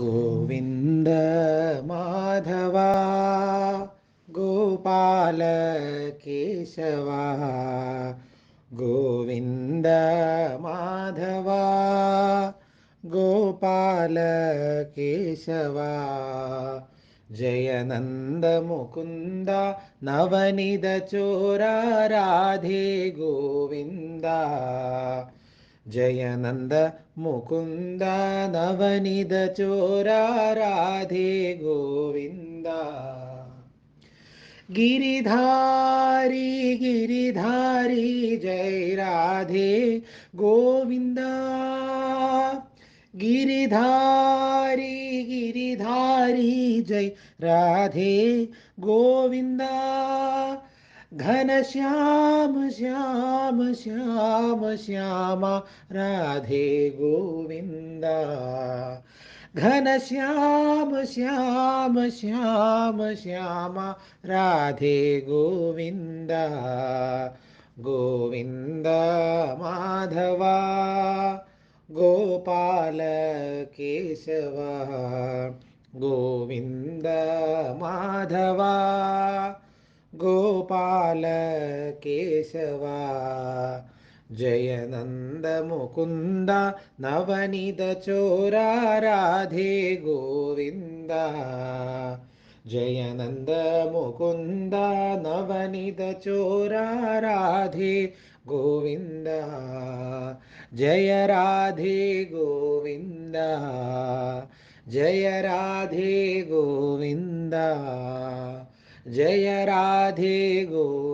ഗോവിന്ദ മാധവ ഗോപാല കേശവ ഗോവിന്ദ മാധവ ഗോപാല കേശവ ജയനന്ദ മുകുന്ദ നവനിത ചോര രാധേ ഗോവിന്ദ ജയനന്ദ മുകുന്ദ നവനിത ചോര രാധേ ഗോവിന്ദ गिरिधारी गिरिधारी जय राधे गोविंद गिरिधारी गिरिधारी जय राधे गोविंद घन श्याम श्याम श्याम श्याम राधे गोविंद घन श्याम श्याम श्याम श्याम राधे गोविंद गोविंद माधव गोपाल केशव गोविंद माधव गोपाल केशव जयनंद मुकुंद नवनीत चोर राधे गोविंद जयनंद मुकुंद नवनीत चोर राधे गोविंद जय राधे गोविंद जय राधे गोविंद जय राधे गोविंद